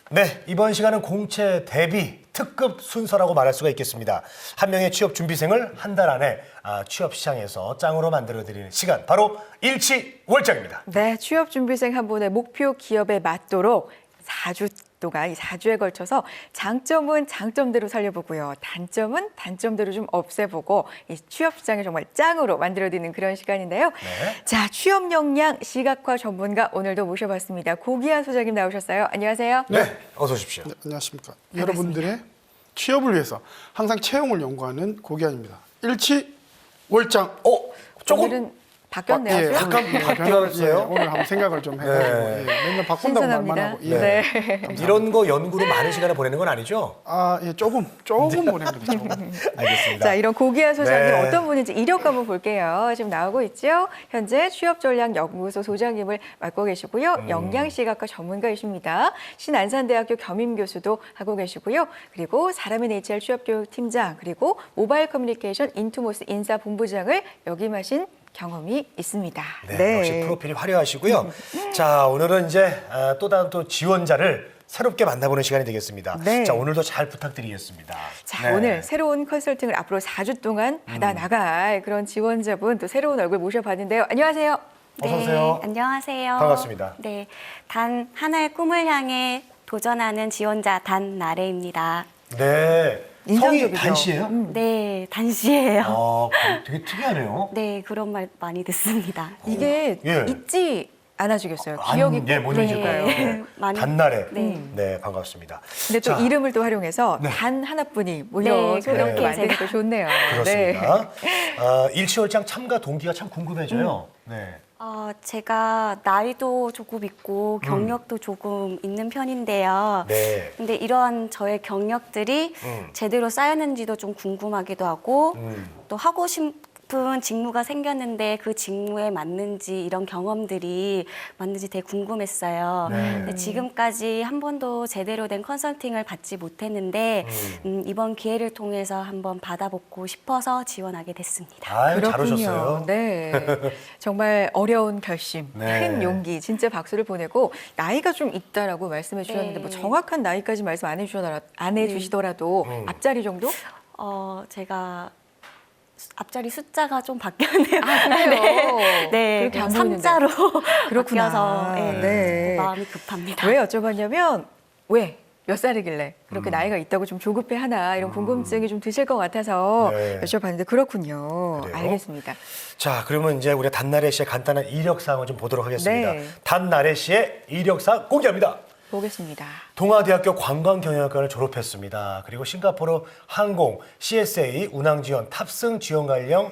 네, 이번 시간은 공채 대비 특급 순서라고 말할 수가 있겠습니다. 한 명의 취업 준비생을 한 달 안에 취업 시장에서 짱으로 만들어드리는 시간, 바로 일치월장입니다. 네, 취업 준비생 한 분의 목표 기업에 맞도록 4주 동안, 이 4주에 걸쳐서 장점은 장점대로 살려보고요. 단점은 단점대로 좀 없애보고 이 취업 시장을 정말 짱으로 만들어드리는 그런 시간인데요. 네. 자, 취업 역량 시각화 전문가 오늘도 모셔봤습니다. 고기한 소장님 나오셨어요. 안녕하세요. 네, 어서 오십시오. 네, 안녕하십니까. 반갑습니다. 여러분들의 취업을 위해서 항상 채용을 연구하는 고기환입니다. 일치월장. 조금 오늘은 바뀌었네요. 예, 좀. 약간 변화했어요. 예, 오늘 한번 생각을 좀 해가지고 네. 맨날 바꾼다고 말만 신선합니다. 하고. 예. 네. 이런 거 연구로 많은 시간을 보내는 건 아니죠? 예, 조금 보내는 거죠. 조금. 알겠습니다. 자, 이런 고기한 소장님 네. 어떤 분인지 이력 한번 볼게요. 지금 나오고 있죠. 현재 취업전략연구소 소장님을 맡고 계시고요. 역량시각화 전문가이십니다. 신안산대학교 겸임교수도 하고 계시고요. 그리고 사람인 HR 취업교육팀장, 그리고 모바일 커뮤니케이션 인투모스 인사본부장을 역임하신 경험이 있습니다. 네, 역시 프로필이 화려하시고요. 자, 오늘은 이제 또 다른 또 지원자를 새롭게 만나보는 시간이 되겠습니다. 네. 자, 오늘도 잘 부탁드리겠습니다. 자, 네. 오늘 새로운 컨설팅을 앞으로 4주 동안 받아 나갈 그런 지원자분, 또 새로운 얼굴 모셔봤는데요. 안녕하세요. 어서 오세요. 안녕하세요. 반갑습니다. 네, 단 하나의 꿈을 향해 도전하는 지원자 단나래입니다. 네, 성이 인상적이죠? 단씨예요? 네, 단씨예요. 되게 특이하네요. 네, 그런 말 많이 듣습니다. 이게 예. 잊지 않아주겠어요. 기억이 꼭 못 그러니까요. 잊을까요? 네. 많이- 단날에. 네. 네, 반갑습니다. 근데 또 자, 이름을 또 활용해서 네. 단 하나뿐이 모여 네, 소리를 그렇게 만드니까 제가- 좋네요. 그렇습니다. 일치월장 참가 동기가 참 궁금해져요. 네. 제가 나이도 조금 있고 경력도 조금 있는 편인데요. 네. 근데 이러한 저의 경력들이 제대로 쌓였는지도 좀 궁금하기도 하고 또 하고 싶은 직무가 생겼는데 그 직무에 맞는지 이런 경험들이 맞는지 되게 궁금했어요. 네. 근데 지금까지 한 번도 제대로 된 컨설팅을 받지 못했는데 이번 기회를 통해서 한번 받아보고 싶어서 지원하게 됐습니다. 아유, 잘 오셨어요. 네. 정말 어려운 결심, 네. 큰 용기, 진짜 박수를 보내고 나이가 좀 있다라고 말씀해 주셨는데 네. 뭐 정확한 나이까지 말씀 안 해주시더라도 앞자리 정도? 제가 앞자리 숫자가 좀 바뀌었네요. 그래요? 네, 그렇게 안 그럼 보이는데. 3자로 그렇구나. 바뀌어서 네. 마음이 급합니다. 왜 여쭤봤냐면 왜? 몇 살이길래 그렇게 나이가 있다고 좀 조급해하나 이런 궁금증이 좀 드실 것 같아서 네. 여쭤봤는데 그렇군요. 그래요? 알겠습니다. 자, 그러면 이제 우리 단나래 씨의 간단한 이력사항을 좀 보도록 하겠습니다. 네. 단나래 씨의 이력사 공개합니다. 보겠습니다. 동아대학교 관광경영학과를 졸업했습니다. 그리고 싱가포르 항공, CSA, 운항지원, 탑승 지원 관련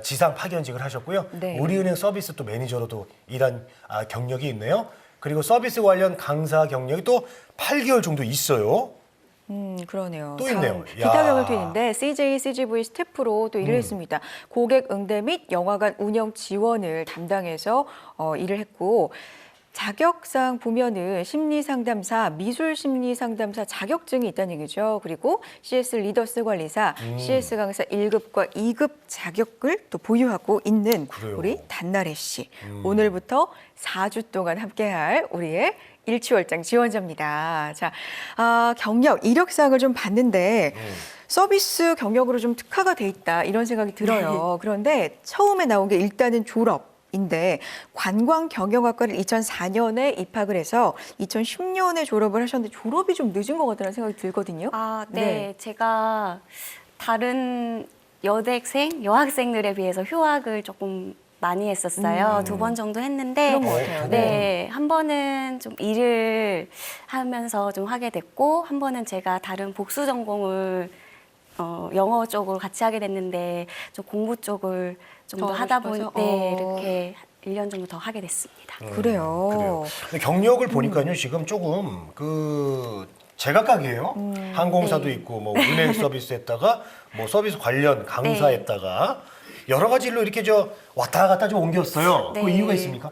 지상 파견직을 하셨고요. 네. 우리은행 서비스 또 매니저로도 일한 경력이 있네요. 그리고 서비스 관련 강사 경력이 또 8개월 정도 있어요. 그러네요. 또 있네요. 기타 야. 경영팀인데 CJ, CGV 스태프로 또 일을 했습니다. 고객 응대 및 영화관 운영 지원을 담당해서 일을 했고 자격상 보면은 심리상담사, 미술심리상담사 자격증이 있다는 얘기죠. 그리고 CS 리더스 관리사, CS 강사 1급과 2급 자격을 또 보유하고 있는 그래요. 우리 단나래 씨. 오늘부터 4주 동안 함께할 우리의 일치월장 지원자입니다. 자, 경력, 이력사항을 좀 봤는데 서비스 경력으로 좀 특화가 돼 있다 이런 생각이 들어요. 그런데 처음에 나온 게 일단은 졸업인데 관광경영학과를 2004년에 입학을 해서 2010년에 졸업을 하셨는데 졸업이 좀 늦은 것 같다는 생각이 들거든요. 네. 제가 다른 여학생들에 비해서 휴학을 조금 많이 했었어요. 2번 정도 했는데, 그런 것 같아요. 네, 한 번은 좀 일을 하면서 좀 하게 됐고, 한 번은 제가 다른 복수 전공을 영어 쪽으로 같이 하게 됐는데, 좀 공부 쪽을 좀 더 더 하다 하고 싶어서? 보니, 이렇게 1년 정도 더 하게 됐습니다. 그래요. 그래요. 근데 경력을 보니까요, 지금 조금 제각각이에요. 항공사도 네. 있고, 뭐 운행 서비스 했다가, 뭐 서비스 관련 강사 네. 했다가 여러 가지 일로 이렇게 왔다 갔다 좀 옮겼어요. 그 네. 이유가 있습니까?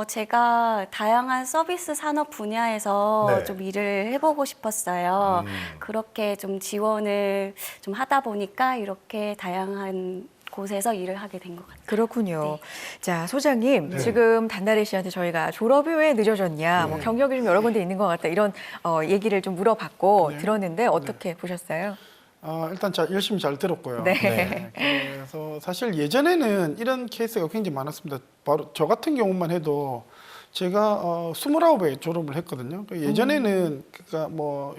제가 다양한 서비스 산업 분야에서 네. 좀 일을 해보고 싶었어요. 그렇게 좀 지원을 좀 하다 보니까 이렇게 다양한 곳에서 일을 하게 된 것 같아요. 그렇군요. 자, 소장님, 지금 단나래 씨한테 저희가 졸업이 왜 늦어졌냐, 뭐 경력이 좀 여러 군데 있는 것 같다, 이런 얘기를 좀 물어봤고 들었는데 어떻게 보셨어요? 일단 열심히 잘 들었고요. 네. 그래서 사실 예전에는 이런 케이스가 굉장히 많았습니다. 바로 저 같은 경우만 해도 제가 29에 졸업을 했거든요. 예전에는 그러니까 뭐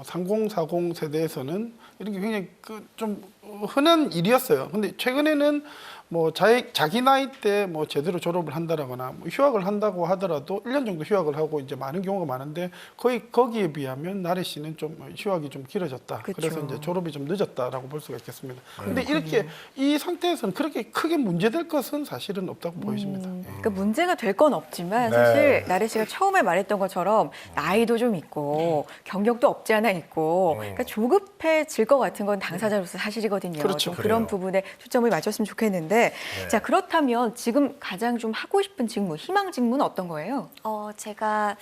30, 40 세대에서는 이런 게 굉장히 좀 흔한 일이었어요. 근데 최근에는 뭐 자기 나이 때 뭐 제대로 졸업을 한다라거나 뭐 휴학을 한다고 하더라도 1년 정도 휴학을 하고 이제 많은 경우가 많은데 거의 거기에 비하면 나래 씨는 좀 휴학이 좀 길어졌다. 그쵸. 그래서 이제 졸업이 좀 늦었다라고 볼 수가 있겠습니다. 근데 이렇게 이 상태에서는 그렇게 크게 문제될 것은 사실은 없다고 보여집니다. 그러니까 문제가 될 건 없지만 네. 사실 나래 씨가 처음에 말했던 것처럼 나이도 좀 있고 경력도 없지 않아 있고 그러니까 조급해질 것 같은 건 당사자로서 사실이거든요. 그렇죠. 좀 그런 그래요. 부분에 초점을 맞췄으면 좋겠는데 자 그렇다면 지금 가장 좀 하고 싶은 직무, 희망 직무는 어떤 거예요? 제가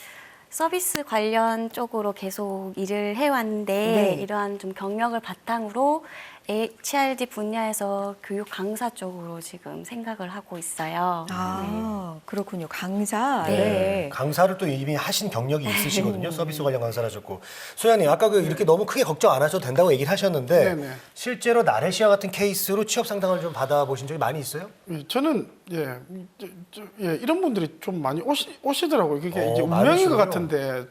서비스 관련 쪽으로 계속 일을 해왔는데 네. 이러한 좀 경력을 바탕으로 HRD 분야에서 교육 강사 쪽으로 지금 생각을 하고 있어요. 그렇군요. 강사. 네. 네. 강사를 또 이미 하신 경력이 있으시거든요. 서비스 관련 강사를 하셨고. 소장님, 아까 이렇게 너무 크게 걱정 안 하셔도 된다고 얘기를 하셨는데 네네. 실제로 나래 씨와 같은 케이스로 취업 상담을 좀 받아보신 적이 많이 있어요? 저는 이런 분들이 좀 많이 오시더라고요. 그게 이제 운명인 많으시군요. 것 같은데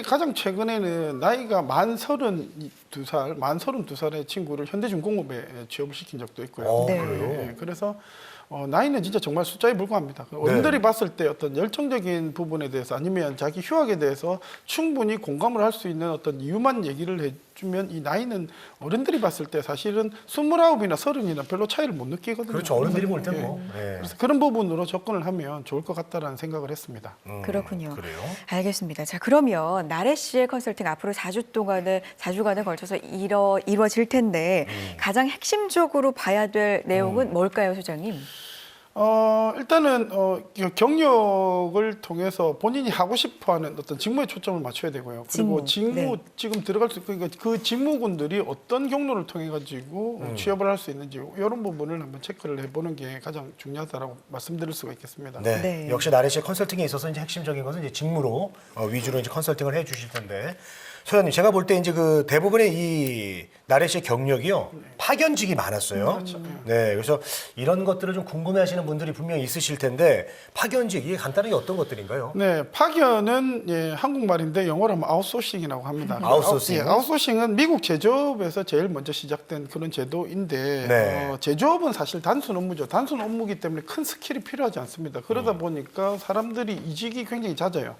가장 최근에는 나이가 만 32살의 친구를 현대중공업에 취업을 시킨 적도 있고요. 네. 그래요? 그래서 나이는 진짜 정말 숫자에 불과합니다. 어른들이 봤을 때 어떤 열정적인 부분에 대해서 아니면 자기 휴학에 대해서 충분히 공감을 할 수 있는 어떤 이유만 얘기를 해주면 이 나이는 어른들이 봤을 때 사실은 29이나 30이나 별로 차이를 못 느끼거든요. 그렇죠. 어른들이 볼 땐 뭐. 네. 그래서 그런 부분으로 접근을 하면 좋을 것 같다라는 생각을 했습니다. 그렇군요. 그래요? 알겠습니다. 자, 그러면 나래 씨의 컨설팅 앞으로 4주간에 걸쳐서 이루어질 텐데 가장 핵심적으로 봐야 될 내용은 뭘까요, 소장님? 일단은 경력을 통해서 본인이 하고 싶어하는 어떤 직무에 초점을 맞춰야 되고요. 그리고 직무. 지금 들어갈 수 그러니까 그 직무군들이 어떤 경로를 통해 가지고 취업을 할 수 있는지 이런 부분을 한번 체크를 해보는 게 가장 중요하다라고 말씀드릴 수가 있겠습니다. 네. 네. 역시 나래 씨의 컨설팅에 있어서 이제 핵심적인 것은 이제 직무로 위주로 이제 컨설팅을 해 주실 텐데. 소장님, 제가 볼 때 이제 그 대부분의 이 나래 씨의 경력이요. 파견직이 많았어요. 그렇죠. 네. 그래서 이런 것들을 좀 궁금해 하시는 분들이 분명히 있으실 텐데 파견직, 이게 간단하게 어떤 것들인가요? 네, 파견은 한국말인데 영어로 하면 아웃소싱이라고 합니다. 아웃소싱. 아웃소싱은 미국 제조업에서 제일 먼저 시작된 그런 제도인데 네. 제조업은 사실 단순 업무죠. 단순 업무이기 때문에 큰 스킬이 필요하지 않습니다. 그러다 보니까 사람들이 이직이 굉장히 잦아요.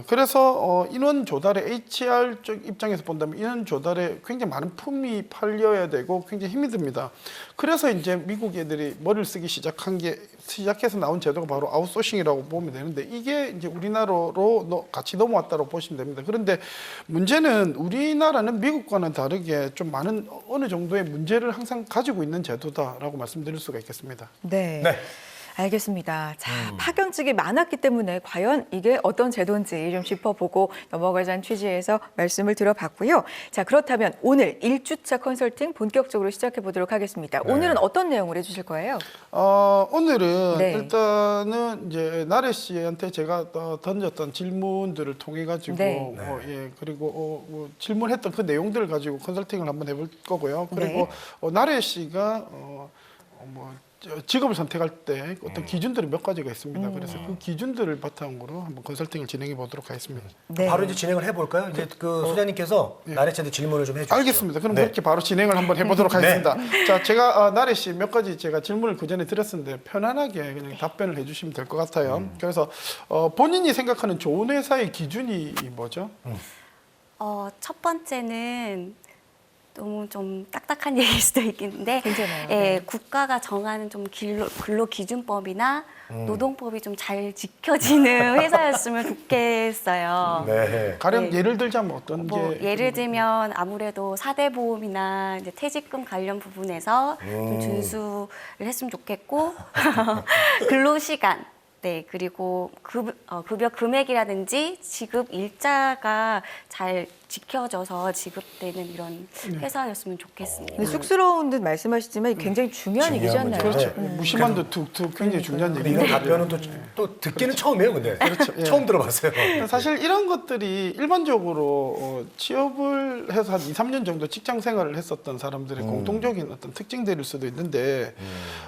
그래서 인원 조달에 HR 쪽 입장에서 본다면 인원 조달에 굉장히 많은 품이 팔려야 되고 굉장히 힘이 듭니다. 그래서 이제 미국 애들이 머리를 쓰기 시작해서 나온 제도가 바로 아웃소싱이라고 보면 되는데 이게 이제 우리나라로 같이 넘어왔다고 보시면 됩니다. 그런데 문제는 우리나라는 미국과는 다르게 좀 많은 어느 정도의 문제를 항상 가지고 있는 제도다라고 말씀드릴 수가 있겠습니다. 네. 네. 알겠습니다. 자, 파견직이 많았기 때문에 과연 이게 어떤 제도인지 좀 짚어보고 넘어가자는 취지에서 말씀을 들어봤고요. 자, 그렇다면 오늘 1주차 컨설팅 본격적으로 시작해 보도록 하겠습니다. 오늘은 어떤 내용을 해주실 거예요? 오늘은 네. 일단은 이제 나래 씨한테 제가 던졌던 질문들을 통해 가지고 네. 그리고 질문했던 그 내용들을 가지고 컨설팅을 한번 해볼 거고요. 그리고 나래 씨가 직업을 선택할 때 어떤 기준들이 몇 가지가 있습니다. 그래서 그 기준들을 바탕으로 한번 컨설팅을 진행해 보도록 하겠습니다. 네. 바로 이제 진행을 해볼까요? 이제 그 소장님께서 나래 씨한테 질문을 좀 해주시죠. 알겠습니다. 그럼 네. 그렇게 바로 진행을 한번 해보도록 하겠습니다. 자, 제가 나래 씨 몇 가지 제가 질문을 그 전에 드렸었는데 편안하게 그냥 답변을 해주시면 될 것 같아요. 그래서 본인이 생각하는 좋은 회사의 기준이 뭐죠? 첫 번째는 너무 좀 딱딱한 얘기일 수도 있겠는데 괜찮아요. 예, 국가가 정하는 좀 근로기준법이나 노동법이 좀 잘 지켜지는 회사였으면 좋겠어요. 네. 가령 네. 예를 들자면 어떤 게 예를 들면 아무래도 4대 보험이나 이제 퇴직금 관련 부분에서 좀 준수를 했으면 좋겠고 근로시간 네, 그리고 급여 금액이라든지 지급 일자가 잘 지켜져서 지급되는 이런 회사였으면 좋겠습니다. 근데 쑥스러운 듯 말씀하시지만 굉장히 중요한 얘기지 중요한 않나요? 문제죠. 그렇죠. 무심한 듯 툭툭 굉장히 중요한 근데 얘기예요. 이런 답변은 또 듣기는 처음이에요, 근데. 그렇죠. 처음 들어봤어요. 사실 이런 것들이 일반적으로 취업을 해서 한 2, 3년 정도 직장 생활을 했었던 사람들의 공통적인 어떤 특징들일 수도 있는데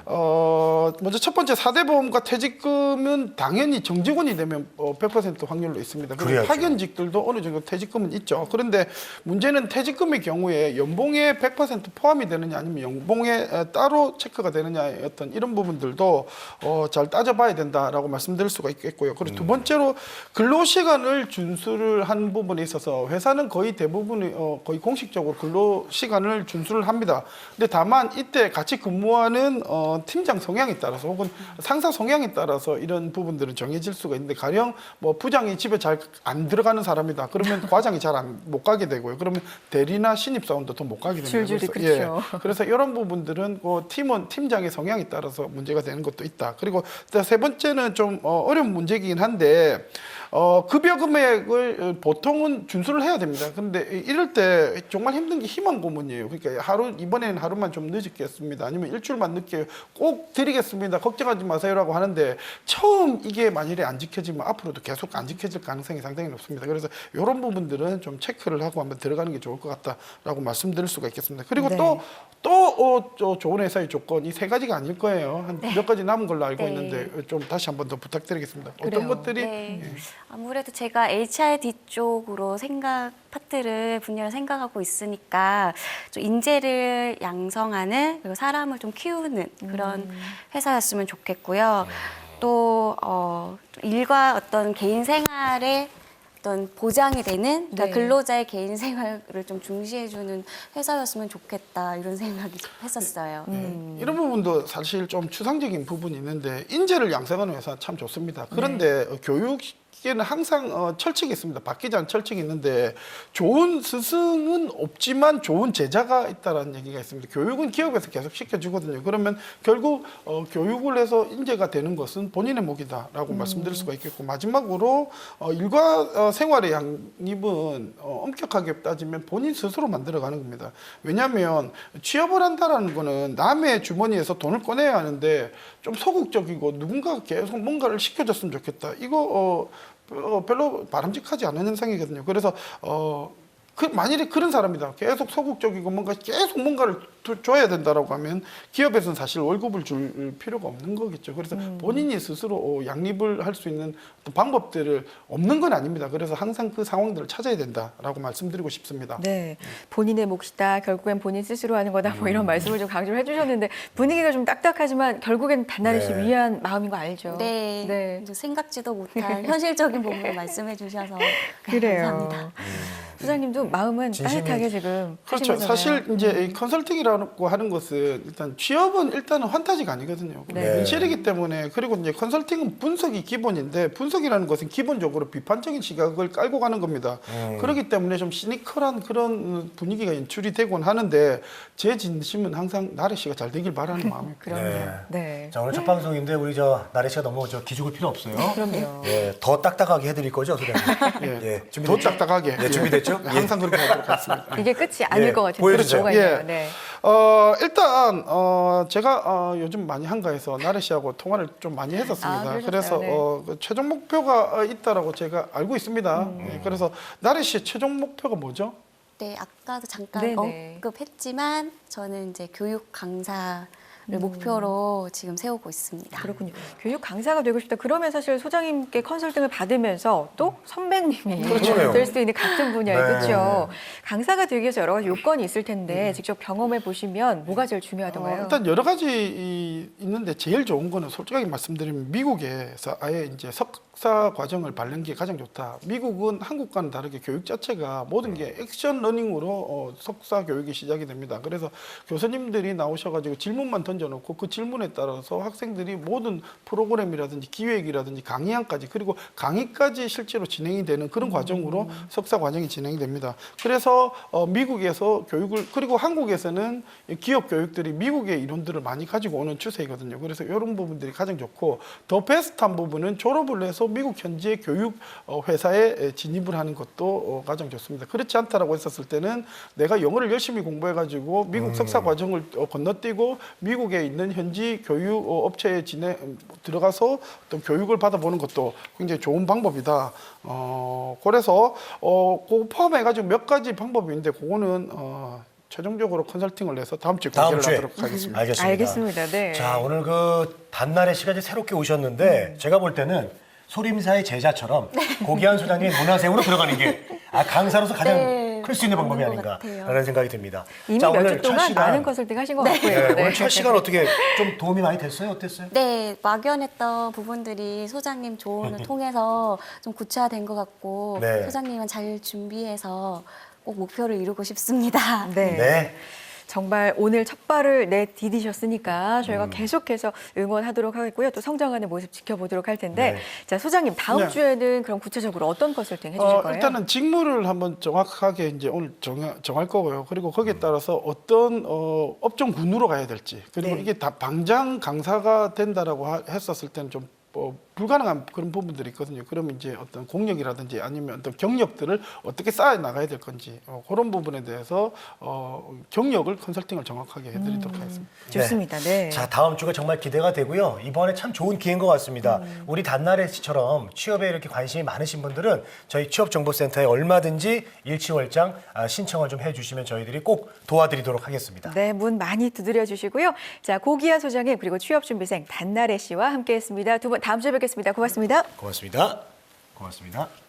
먼저 첫 번째 4대 보험과 퇴직금은 당연히 정직원이 되면 100% 확률로 있습니다. 그리고 그래야죠. 파견직들도 어느 정도 퇴직금은 있죠. 그런데 문제는 퇴직금의 경우에 연봉에 100% 포함이 되느냐 아니면 연봉에 따로 체크가 되느냐의 어떤 이런 부분들도 잘 따져봐야 된다라고 말씀드릴 수가 있겠고요. 그리고 두 번째로 근로시간을 준수를 한 부분에 있어서 회사는 거의 대부분이 거의 공식적으로 근로시간을 준수를 합니다. 근데 다만 이때 같이 근무하는 팀장 성향에 따라서 혹은 상사 성향에 따라서 이런 부분들은 정해질 수가 있는데 가령 뭐 부장이 집에 잘 안 들어가는 사람이다. 그러면 과장이 잘 못 가게 되고요. 그러면 대리나 신입사원도 더 못 가게 됩니다. 줄줄이 그렇죠. 그래서 이런 부분들은 팀장의 성향에 따라서 문제가 되는 것도 있다. 그리고 세 번째는 좀 어려운 문제이긴 한데 급여 금액을 보통은 준수를 해야 됩니다. 그런데 이럴 때 정말 힘든 게 희망 고문이에요. 그러니까 이번에는 하루만 좀 늦겠습니다. 아니면 일주일만 늦게 꼭 드리겠습니다. 걱정하지 마세요라고 하는데 처음 이게 만일에 안 지켜지면 앞으로도 계속 안 지켜질 가능성이 상당히 높습니다. 그래서 이런 부분들은 좀 체크를 하고 한번 들어가는 게 좋을 것 같다라고 말씀드릴 수가 있겠습니다. 그리고 네. 또 좋은 회사의 조건 이 세 가지가 아닐 거예요. 한 몇 가지 남은 걸로 알고 네. 있는데 좀 다시 한번 더 부탁드리겠습니다. 어떤 그래요. 것들이 네. 아무래도 제가 HRD 쪽으로 분야를 생각하고 있으니까 좀 인재를 양성하는 그리고 사람을 좀 키우는 그런 회사였으면 좋겠고요. 또 일과 어떤 개인 생활에 어떤 보장이 되는 그러니까 네. 근로자의 개인 생활을 좀 중시해주는 회사였으면 좋겠다 이런 생각이 했었어요. 이런 부분도 사실 좀 추상적인 부분이 있는데 인재를 양성하는 회사 참 좋습니다. 그런데 교육계는 항상 철칙이 있습니다. 바뀌지 않은 철칙이 있는데 좋은 스승은 없지만 좋은 제자가 있다는 얘기가 있습니다. 교육은 기업에서 계속 시켜주거든요. 그러면 결국 교육을 해서 인재가 되는 것은 본인의 몫이다라고 말씀드릴 수가 있겠고 마지막으로 일과 생활의 양립은 엄격하게 따지면 본인 스스로 만들어가는 겁니다. 왜냐하면 취업을 한다라는 거는 남의 주머니에서 돈을 꺼내야 하는데 좀 소극적이고 누군가가 계속 뭔가를 시켜줬으면 좋겠다. 이거 별로 바람직하지 않은 현상이거든요. 그래서 만일에 그런 사람이다. 계속 소극적이고 계속 뭔가를 줘야 된다라고 하면 기업에서는 사실 월급을 줄 필요가 없는 거겠죠. 그래서 본인이 스스로 양립을 할 수 있는 어떤 방법들을 없는 건 아닙니다. 그래서 항상 그 상황들을 찾아야 된다라고 말씀드리고 싶습니다. 네, 본인의 몫이다. 결국엔 본인 스스로 하는 거다. 뭐 이런 말씀을 좀 강조를 해주셨는데 분위기가 좀 딱딱하지만 결국엔 단나리 씨 네. 위한 마음인 거 알죠? 네, 네. 이제 생각지도 못한 현실적인 부분을 말씀해 주셔서 그래요. 감사합니다. 부장님도 마음은 진심이- 따뜻하게 지금 그렇죠. 하신 거잖아요. 사실 이제 이 컨설팅이라고 하는 것은 일단 취업은 일단은 환타지가 아니거든요. 네. 현실이기 때문에 그리고 이제 컨설팅은 분석이 기본인데 분석이라는 것은 기본적으로 비판적인 시각을 깔고 가는 겁니다. 그렇기 때문에 좀 시니컬한 그런 분위기가 연출이 되곤 하는데 제 진심은 항상 나래 씨가 잘 되길 바라는 마음입니다. 그럼요. 네. 네. 자, 오늘 첫 방송인데 우리 나래 씨가 너무 기죽을 필요 없어요. 그럼요. 예, 더 딱딱하게 해드릴 거죠, 소장님? 예. 예, 더 딱딱하게. 예, 준비됐죠? 예. 항상 그렇게 하도록 하겠습니다. 이게 끝이 아닐 예, 것 같은데. 보여주세요. 뭐가 있나요? 예. 네. 일단 제가 요즘 많이 한가해서 나래 씨하고 통화를 좀 많이 했었습니다. 그러셨어요? 그래서 네. 그 최종 목표가 있다라고 제가 알고 있습니다. 예, 그래서 나래 씨의 최종 목표가 뭐죠? 네, 아까도 잠깐 네네. 언급했지만 저는 이제 교육 강사를 목표로 지금 세우고 있습니다. 그렇군요. 교육 강사가 되고 싶다. 그러면 사실 소장님께 컨설팅을 받으면서 또 선배님이 그렇죠. 될 수도 있는 같은 분야에 네. 그렇죠. 강사가 되기 위해서 여러 가지 요건이 있을 텐데 직접 경험해 보시면 뭐가 제일 중요하던가요? 일단 여러 가지 있는데 제일 좋은 거는 솔직하게 말씀드리면 미국에서 아예 이제 석사 과정을 밟는 게 가장 좋다. 미국은 한국과는 다르게 교육 자체가 모든 게 액션 러닝으로 석사 교육이 시작이 됩니다. 그래서 교수님들이 나오셔가지고 질문만 던져놓고 그 질문에 따라서 학생들이 모든 프로그램이라든지 기획이라든지 강의안까지 그리고 강의까지 실제로 진행이 되는 그런 과정으로 석사 과정이 진행이 됩니다. 그래서 미국에서 교육을 그리고 한국에서는 기업 교육들이 미국의 이론들을 많이 가지고 오는 추세이거든요. 그래서 이런 부분들이 가장 좋고 더 베스트한 부분은 졸업을 해서 미국 현지의 교육 회사에 진입을 하는 것도 가장 좋습니다. 그렇지 않다라고 했었을 때는 내가 영어를 열심히 공부해가지고 미국 석사 과정을 건너뛰고 미국에 있는 현지 교육 업체에 들어가서 또 교육을 받아보는 것도 굉장히 좋은 방법이다. 그래서 그거 포함해가지고 몇 가지 방법이 있는데 그거는 최종적으로 컨설팅을 내서 다음 주에 공개를 하도록 하겠습니다. 알겠습니다. 네. 자, 오늘 그 단날의 시간이 새롭게 오셨는데 제가 볼 때는 소림사의 제자처럼 고기한 소장님의 문화생으로 들어가는 게 강사로서 가장 클 수 있는 방법이 맞는 것 아닌가라는 생각이 듭니다. 이미 자, 몇 오늘 주 동안 많은 컨설팅 하신 것 같고요. 네, 네. 오늘 첫 시간 어떻게 좀 도움이 많이 됐어요? 어땠어요? 네, 막연했던 부분들이 소장님 조언을 통해서 좀 구체화된 것 같고 네. 소장님은 잘 준비해서 꼭 목표를 이루고 싶습니다. 네. 네. 정말 오늘 첫 발을 내디디셨으니까 저희가 계속해서 응원하도록 하겠고요. 또 성장하는 모습 지켜보도록 할 텐데, 네. 자 소장님 다음 네. 주에는 그럼 구체적으로 어떤 컨설팅 해주실 거예요? 일단은 직무를 한번 정확하게 이제 오늘 정할 거고요. 그리고 거기에 따라서 어떤 업종군으로 가야 될지 그리고 네. 이게 다 방장 강사가 된다라고 했었을 때는 좀 불가능한 그런 부분들이 있거든요. 그러면 이제 어떤 공력이라든지 아니면 어떤 경력들을 어떻게 쌓아 나가야 될 건지 그런 부분에 대해서 경력을 컨설팅을 정확하게 해드리도록 하겠습니다. 좋습니다. 네. 자, 다음 주가 정말 기대가 되고요. 이번에 참 좋은 기회인 것 같습니다. 우리 단나래 씨처럼 취업에 이렇게 관심이 많으신 분들은 저희 취업정보센터에 얼마든지 일치월장 신청을 좀 해주시면 저희들이 꼭 도와드리도록 하겠습니다. 네, 문 많이 두드려 주시고요. 자, 고기야 소장님 그리고 취업준비생 단나래 씨와 함께했습니다. 두 분 다음 주에 뵙겠습니다. 고맙습니다. 고맙습니다. 고맙습니다.